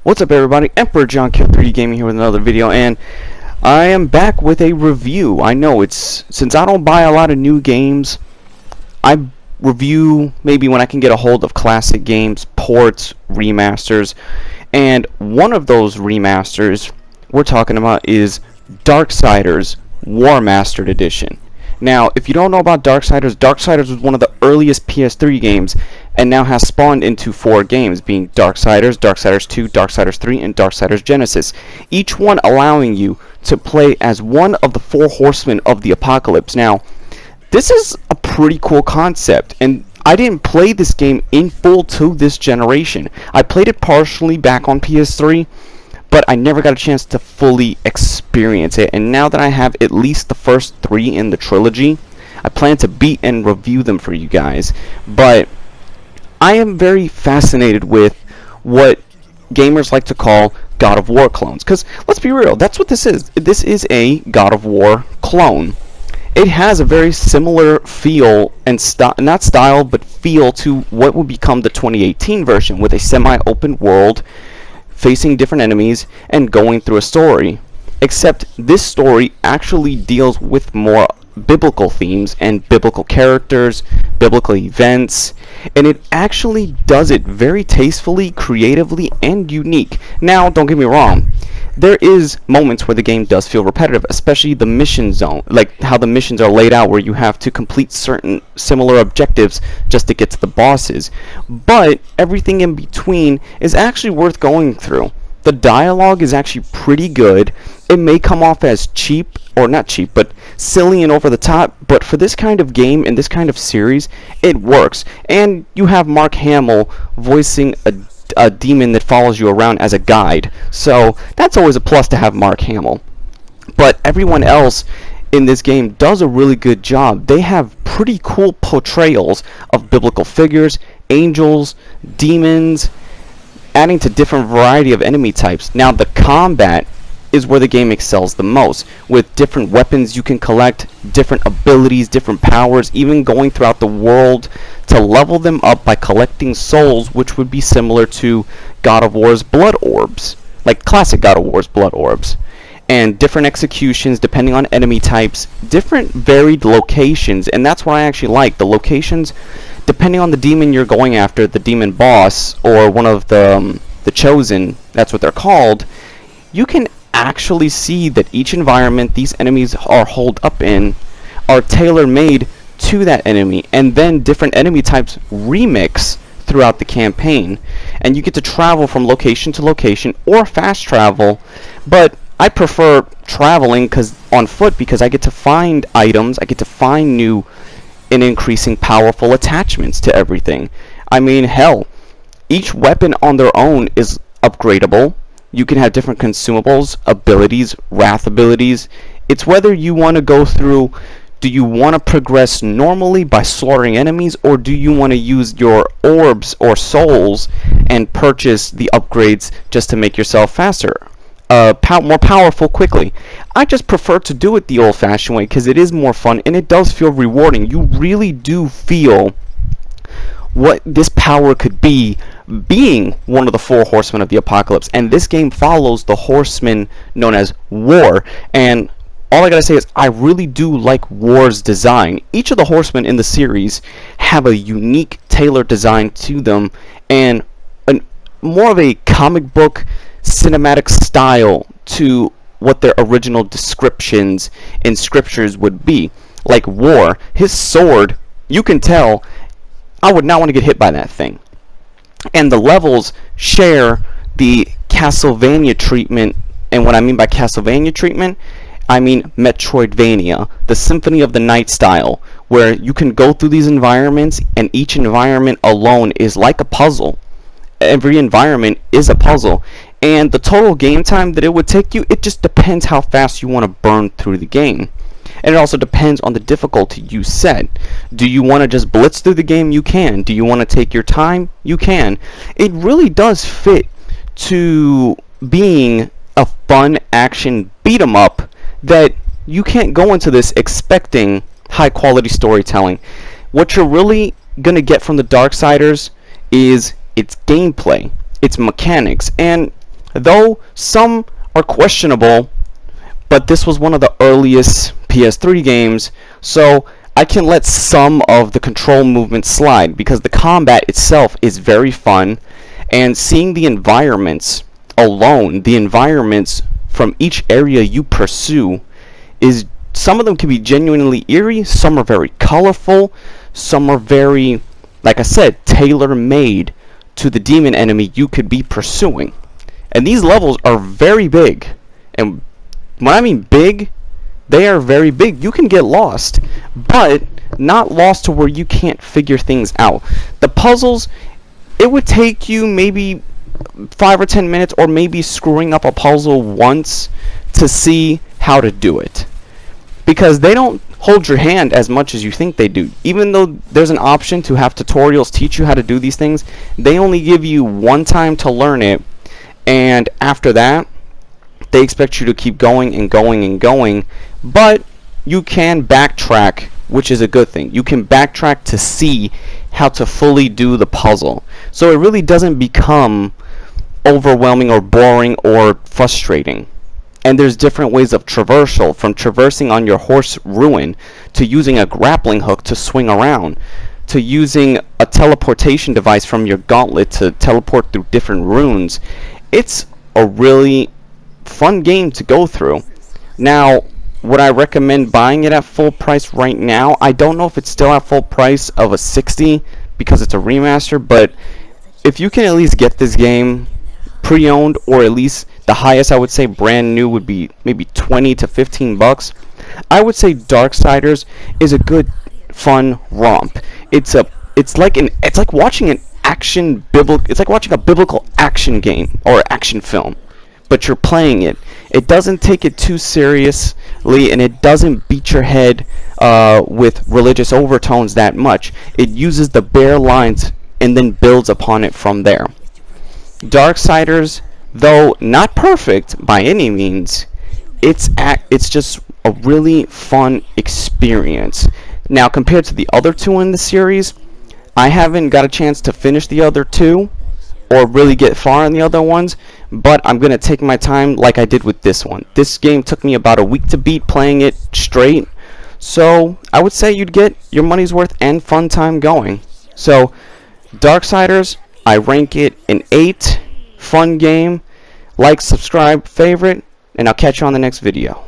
What's up, everybody? Emperor John Kill 3D Gaming here with another video, and I am back with a review. I know since I don't buy a lot of new games, I review maybe when I can get a hold of classic games, ports, remasters, and one of those remasters we're talking about is Darksiders Warmastered Edition. Now, if you don't know about Darksiders, Darksiders was one of the earliest PS3 games and now has spawned into 4 games, being Darksiders, Darksiders 2, Darksiders 3, and Darksiders Genesis, each one allowing you to play as one of the 4 horsemen of the apocalypse. Now, this is a pretty cool concept, and I didn't play this game in full to this generation. I played it partially back on PS3, but I never got a chance to fully experience it, and now that I have at least the first 3 in the trilogy, I plan to beat and review them for you guys. But I am very fascinated with what gamers like to call God of War clones, because let's be real, that's what this is. This is a God of War clone. It has a very similar feel and not style, but feel to what would become the 2018 version, with a semi-open world facing different enemies and going through a story. Except this story actually deals with more biblical themes and biblical characters, biblical events, and it actually does it very tastefully, creatively, and unique. Now, don't get me wrong, there is moments where the game does feel repetitive, especially the mission zone, like how the missions are laid out, where you have to complete certain similar objectives just to get to the bosses. But everything in between is actually worth going through. The dialogue is actually pretty good. It may come off as cheap, or not cheap, but silly and over the top, but for this kind of game and this kind of series, it works. And you have Mark Hamill voicing a demon that follows you around as a guide, so that's always a plus to have Mark Hamill. But everyone else in this game does a really good job. They have pretty cool portrayals of biblical figures, angels, demons, adding to different variety of enemy types. Now, the combat is where the game excels the most, with different weapons you can collect, different abilities, different powers, even going throughout the world to level them up by collecting souls, which would be similar to God of War's blood orbs, like classic God of War's blood orbs, and different executions depending on enemy types, different varied locations. And that's what I actually like, the locations depending on the demon you're going after, the demon boss, or one of the chosen, that's what they're called. You can actually see that each environment these enemies are holed up in are tailor-made to that enemy, and then different enemy types remix throughout the campaign, and you get to travel from location to location or fast travel. But I prefer traveling on foot, because I get to find items, I get to find new and increasing powerful attachments to everything. I mean, hell, each weapon on their own is upgradable. You can have different consumables, abilities, wrath abilities. It's whether you want to go through, do you want to progress normally by slaughtering enemies, or do you want to use your orbs or souls and purchase the upgrades just to make yourself faster, more powerful quickly. I just prefer to do it the old-fashioned way, because it is more fun and it does feel rewarding. You really do feel what this power could be, being one of the 4 horsemen of the apocalypse. And this game follows the horsemen known as War, and all I gotta say is I really do like War's design. Each of the horsemen in the series have a unique tailored design to them, and more of a comic book cinematic style to what their original descriptions in scriptures would be. Like War, his sword, you can tell I would not want to get hit by that thing. And the levels share the Castlevania treatment, and what I mean by Castlevania treatment, I mean Metroidvania, the Symphony of the Night style, where you can go through these environments, and each environment alone is like a puzzle. Every environment is a puzzle, and the total game time that it would take you, it just depends how fast you want to burn through the game. And it also depends on the difficulty you set. Do you want to just blitz through the game? You can. Do you want to take your time? You can. It really does fit to being a fun action beat 'em up that you can't go into this expecting high quality storytelling. What you're really going to get from the Darksiders is its gameplay, its mechanics, and Though some are questionable, but this was one of the earliest PS3 games, so I can let some of the control movements slide because the combat itself is very fun, and seeing the environments alone, the environments from each area you pursue, is some of them can be genuinely eerie, some are very colorful, some are very, like I said, tailor-made to the demon enemy you could be pursuing. And these levels are very big, and when I mean big, they are very big. You can get lost, but not lost to where you can't figure things out. The puzzles, it would take you maybe 5 or 10 minutes, or maybe screwing up a puzzle once to see how to do it. Because they don't hold your hand as much as you think they do. Even though there's an option to have tutorials teach you how to do these things, they only give you one time to learn it, and after that, they expect you to keep going and going and going. But you can backtrack, which is a good thing. You can backtrack to see how to fully do the puzzle. So it really doesn't become overwhelming or boring or frustrating. And there's different ways of traversal, from traversing on your horse ruin, to using a grappling hook to swing around, to using a teleportation device from your gauntlet to teleport through different runes. It's a really fun game to go through. Now, would I recommend buying it at full price right now? I don't know if it's still at full price of a 60 because it's a remaster, but if you can at least get this game pre-owned, or at least the highest I would say brand new would be maybe 20 to 15 bucks, I would say Darksiders is a good fun romp. It's like watching an it's like watching a biblical action game or action film, but you're playing it. It doesn't take it too seriously, and it doesn't beat your head with religious overtones that much. It uses the bare lines and then builds upon it from there. Darksiders, though not perfect by any means, it's just a really fun experience. Now, compared to the other two in the series, I haven't got a chance to finish the other two or really get far in the other ones, but I'm going to take my time like I did with this one. This game took me about a week to beat playing it straight, so I would say you'd get your money's worth and fun time going. So, Darksiders, I rank it an 8. Fun game. Like, subscribe, favorite, and I'll catch you on the next video.